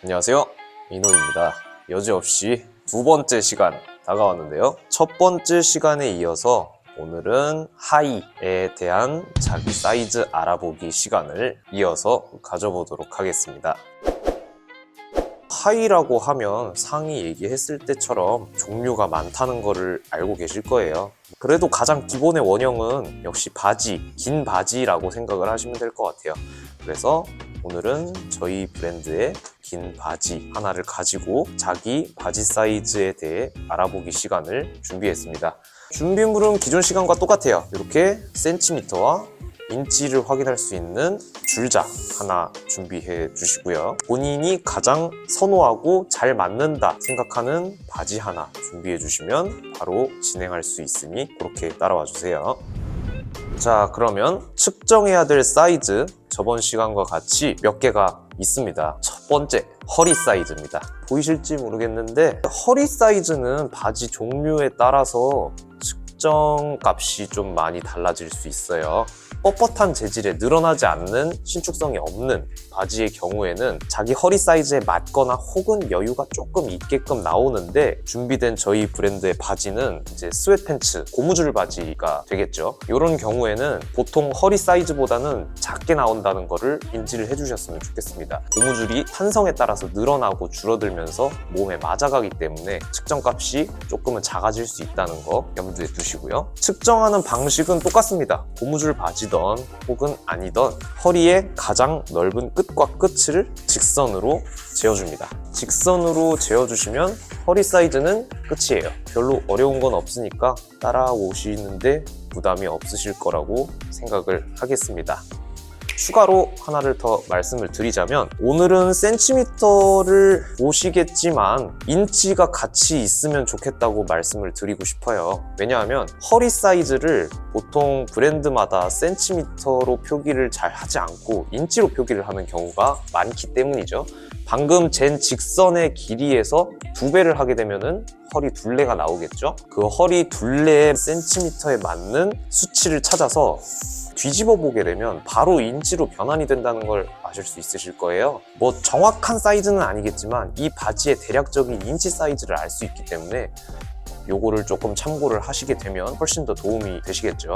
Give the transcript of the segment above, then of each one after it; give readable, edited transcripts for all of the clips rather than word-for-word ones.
안녕하세요, 민호입니다. 여지없이 두 번째 시간 다가왔는데요. 첫 번째 시간에 이어서 오늘은 하의에 대한 자기 사이즈 알아보기 시간을 이어서 가져보도록 하겠습니다. 하의라고 하면 상의 얘기했을 때처럼 종류가 많다는 거를 알고 계실 거예요. 그래도 가장 기본의 원형은 역시 바지, 긴 바지라고 생각을 하시면 될 것 같아요. 그래서 오늘은 저희 브랜드의 긴 바지 하나를 가지고 자기 바지 사이즈에 대해 알아보기 시간을 준비했습니다. 준비물은 기존 시간과 똑같아요. 이렇게 센티미터와 인치를 확인할 수 있는 줄자 하나 준비해 주시고요. 본인이 가장 선호하고 잘 맞는다 생각하는 바지 하나 준비해 주시면 바로 진행할 수 있으니 그렇게 따라와 주세요. 자, 그러면 측정해야 될 사이즈 저번 시간과 같이 몇 개가 있습니다. 첫 번째, 허리 사이즈입니다. 보이실지 모르겠는데 허리 사이즈는 바지 종류에 따라서 측정 값이 좀 많이 달라질 수 있어요. 뻣뻣한 재질에 늘어나지 않는 신축성이 없는 바지의 경우에는 자기 허리 사이즈에 맞거나 혹은 여유가 조금 있게끔 나오는데, 준비된 저희 브랜드의 바지는 이제 스웨트 팬츠, 고무줄 바지가 되겠죠. 이런 경우에는 보통 허리 사이즈보다는 작게 나온다는 거를 인지를 해주셨으면 좋겠습니다. 고무줄이 탄성에 따라서 늘어나고 줄어들면서 몸에 맞아가기 때문에 측정값이 조금은 작아질 수 있다는 거 염두에 두시고요. 측정하는 방식은 똑같습니다. 고무줄 바지든 혹은 아니든 허리의 가장 넓은 끝과 끝을 직선으로 재어줍니다. 직선으로 재어주시면 허리 사이즈는 끝이에요. 별로 어려운 건 없으니까 따라오시는데 부담이 없으실 거라고 생각을 하겠습니다. 추가로 하나를 더 말씀을 드리자면, 오늘은 센티미터를 보시겠지만 인치가 같이 있으면 좋겠다고 말씀을 드리고 싶어요. 왜냐하면 허리 사이즈를 보통 브랜드마다 센티미터로 표기를 잘 하지 않고 인치로 표기를 하는 경우가 많기 때문이죠. 방금 잰 직선의 길이에서 2배를 하게 되면은 허리 둘레가 나오겠죠. 그 허리 둘레의 센티미터에 맞는 수치를 찾아서 뒤집어 보게 되면 바로 인치로 변환이 된다는 걸 아실 수 있으실 거예요. 뭐 정확한 사이즈는 아니겠지만 이 바지의 대략적인 인치 사이즈를 알 수 있기 때문에 요거를 조금 참고를 하시게 되면 훨씬 더 도움이 되시겠죠.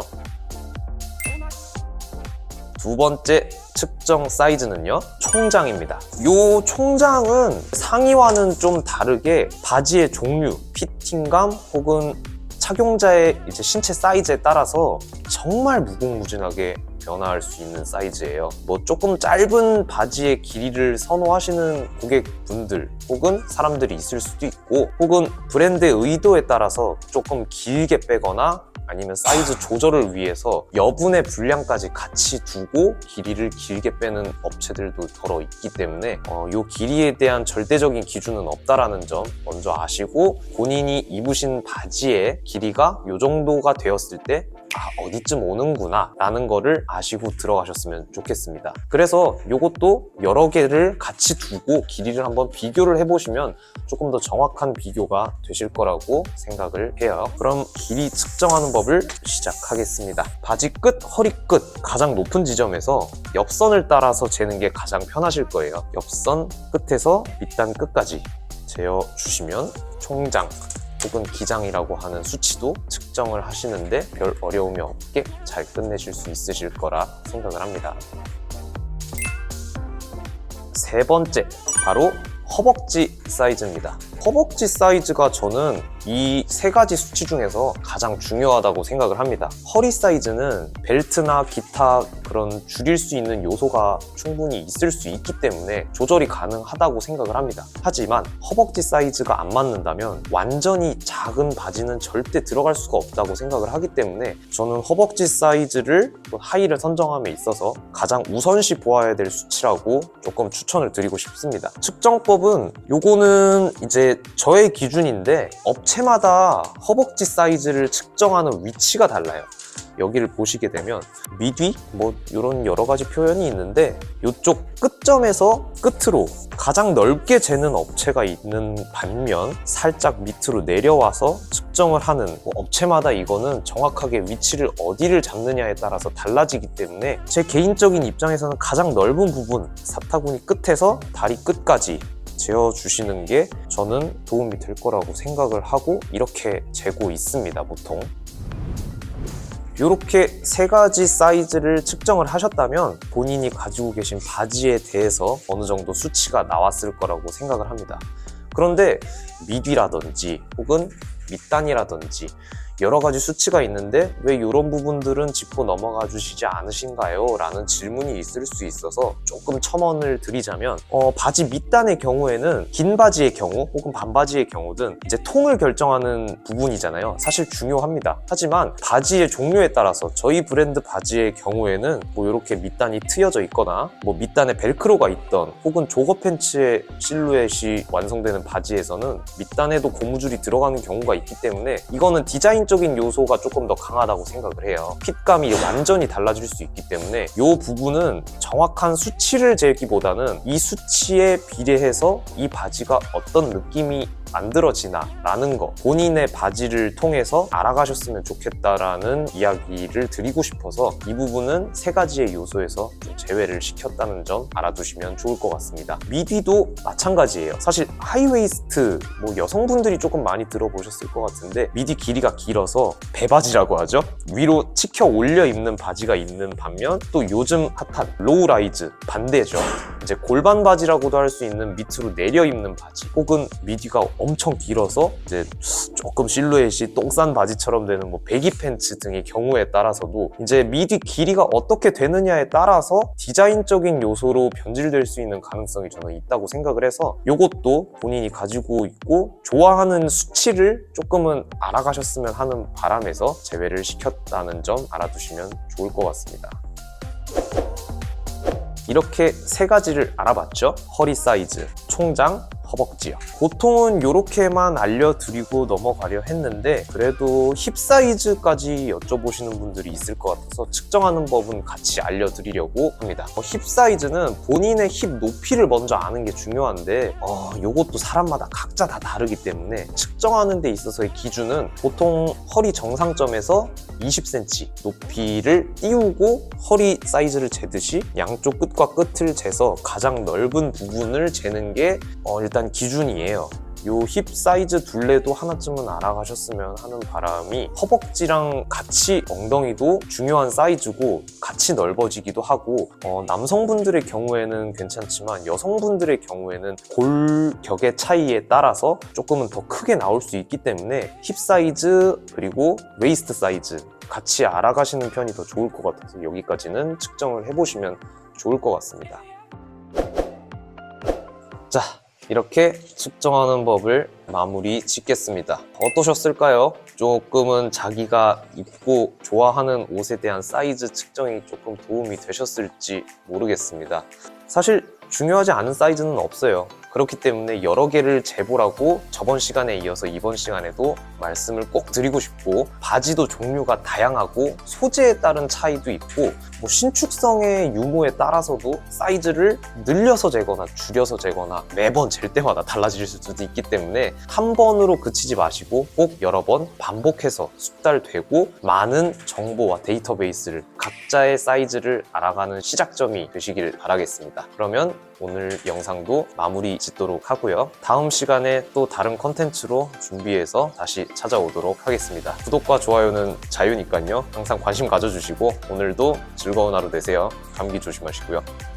두 번째 측정 사이즈는요, 총장입니다. 요 총장은 상의와는 좀 다르게 바지의 종류, 피팅감 혹은 착용자의 이제 신체 사이즈에 따라서 정말 무궁무진하게 변화할 수 있는 사이즈예요. 뭐 조금 짧은 바지의 길이를 선호하시는 고객분들 혹은 사람들이 있을 수도 있고, 혹은 브랜드의 의도에 따라서 조금 길게 빼거나 아니면 사이즈 조절을 위해서 여분의 분량까지 같이 두고 길이를 길게 빼는 업체들도 더러 있기 때문에 이 길이에 대한 절대적인 기준은 없다라는 점 먼저 아시고, 본인이 입으신 바지의 길이가 이 정도가 되었을 때 어디쯤 오는구나 라는 거를 아시고 들어가셨으면 좋겠습니다. 그래서 이것도 여러 개를 같이 두고 길이를 한번 비교를 해보시면 조금 더 정확한 비교가 되실 거라고 생각을 해요. 그럼 길이 측정하는 법을 시작하겠습니다. 바지 끝, 허리 끝 가장 높은 지점에서 옆선을 따라서 재는 게 가장 편하실 거예요. 옆선 끝에서 밑단 끝까지 재어주시면 총장 혹은 기장이라고 하는 수치도 측정을 하시는데 별 어려움이 없게 잘 끝내실 수 있으실 거라 생각을 합니다. 세 번째, 바로 허벅지 사이즈입니다. 허벅지 사이즈가 저는 이 세 가지 수치 중에서 가장 중요하다고 생각을 합니다. 허리 사이즈는 벨트나 기타 그런 줄일 수 있는 요소가 충분히 있을 수 있기 때문에 조절이 가능하다고 생각을 합니다. 하지만 허벅지 사이즈가 안 맞는다면 완전히 작은 바지는 절대 들어갈 수가 없다고 생각을 하기 때문에 저는 허벅지 사이즈를 하의를 선정함에 있어서 가장 우선시 보아야 될 수치라고 조금 추천을 드리고 싶습니다. 측정법은 요거는 이제 저의 기준인데 업체마다 허벅지 사이즈를 측정하는 위치가 달라요. 여기를 보시게 되면 미뒤 뭐 이런 여러 가지 표현이 있는데, 이쪽 끝점에서 끝으로 가장 넓게 재는 업체가 있는 반면 살짝 밑으로 내려와서 측정을 하는, 업체마다 이거는 정확하게 위치를 어디를 잡느냐에 따라서 달라지기 때문에 제 개인적인 입장에서는 가장 넓은 부분, 사타구니 끝에서 다리 끝까지 재어주시는 게 저는 도움이 될 거라고 생각을 하고 이렇게 재고 있습니다, 보통. 이렇게 세 가지 사이즈를 측정을 하셨다면 본인이 가지고 계신 바지에 대해서 어느 정도 수치가 나왔을 거라고 생각을 합니다. 그런데 미디라든지 혹은 밑단이라든지 여러 가지 수치가 있는데 왜 이런 부분들은 짚고 넘어가 주시지 않으신가요? 라는 질문이 있을 수 있어서 조금 첨언을 드리자면 바지 밑단의 경우에는 긴 바지의 경우 혹은 반바지의 경우든 이제 통을 결정하는 부분이잖아요. 사실 중요합니다. 하지만 바지의 종류에 따라서 저희 브랜드 바지의 경우에는 뭐 이렇게 밑단이 트여져 있거나 뭐 밑단에 벨크로가 있던 혹은 조거 팬츠의 실루엣이 완성되는 바지에서는 밑단에도 고무줄이 들어가는 경우가 있기 때문에 이거는 디자인 적인 요소가 조금 더 강하다고 생각을 해요. 핏감이 완전히 달라질 수 있기 때문에 이 부분은 정확한 수치를 재기보다는 이 수치에 비례해서 이 바지가 어떤 느낌이 만들어지나 라는 거 본인의 바지를 통해서 알아가셨으면 좋겠다라는 이야기를 드리고 싶어서 이 부분은 세 가지의 요소에서 좀 제외를 시켰다는 점 알아두시면 좋을 것 같습니다. 미디도 마찬가지예요. 사실 하이웨이스트 뭐 여성분들이 조금 많이 들어보셨을 것 같은데 미디 길이가 길어서 배바지라고 하죠. 위로 치켜 올려 입는 바지가 있는 반면 또 요즘 핫한 로우 라이즈 반대죠. 이제 골반 바지라고도 할 수 있는 밑으로 내려 입는 바지 혹은 미디가 엄청 길어서 이제 조금 실루엣이 똥싼 바지처럼 되는 뭐 배기 팬츠 등의 경우에 따라서도 이제 미디 길이가 어떻게 되느냐에 따라서 디자인적인 요소로 변질될 수 있는 가능성이 저는 있다고 생각을 해서 이것도 본인이 가지고 있고 좋아하는 수치를 조금은 알아가셨으면 하는 바람에서 제외를 시켰다는 점 알아두시면 좋을 것 같습니다. 이렇게 세 가지를 알아봤죠. 허리 사이즈, 총장, 허벅지요. 보통은 이렇게만 알려드리고 넘어가려 했는데 그래도 힙 사이즈까지 여쭤보시는 분들이 있을 것 같아서 측정하는 법은 같이 알려드리려고 합니다. 힙 사이즈는 본인의 힙 높이를 먼저 아는 게 중요한데 이것도 사람마다 각자 다 다르기 때문에 측정하는 데 있어서의 기준은 보통 허리 정상점에서 20cm 높이를 띄우고 허리 사이즈를 재듯이 양쪽 끝과 끝을 재서 가장 넓은 부분을 재는 게 일단 기준이에요. 요 힙 사이즈 둘레도 하나쯤은 알아가셨으면 하는 바람이 허벅지랑 같이 엉덩이도 중요한 사이즈고 같이 넓어지기도 하고 남성분들의 경우에는 괜찮지만 여성분들의 경우에는 골격의 차이에 따라서 조금은 더 크게 나올 수 있기 때문에 힙 사이즈 그리고 웨이스트 사이즈 같이 알아가시는 편이 더 좋을 것 같아서 여기까지는 측정을 해보시면 좋을 것 같습니다. 자, 이렇게 측정하는 법을 마무리 짓겠습니다. 어떠셨을까요? 조금은 자기가 입고 좋아하는 옷에 대한 사이즈 측정이 조금 도움이 되셨을지 모르겠습니다. 사실 중요하지 않은 사이즈는 없어요. 그렇기 때문에 여러 개를 재보라고 저번 시간에 이어서 이번 시간에도 말씀을 꼭 드리고 싶고 바지도 종류가 다양하고 소재에 따른 차이도 있고 뭐 신축성의 유무에 따라서도 사이즈를 늘려서 재거나 줄여서 재거나 매번 잴 때마다 달라질 수도 있기 때문에 한 번으로 그치지 마시고 꼭 여러 번 반복해서 숙달되고 많은 정보와 데이터베이스를 각자의 사이즈를 알아가는 시작점이 되시길 바라겠습니다. 그러면 오늘 영상도 마무리 짓도록 하고요. 다음 시간에 또 다른 컨텐츠로 준비해서 다시 찾아오도록 하겠습니다. 구독과 좋아요는 자유니까요. 항상 관심 가져주시고 오늘도 즐거운 하루 되세요. 감기 조심하시고요.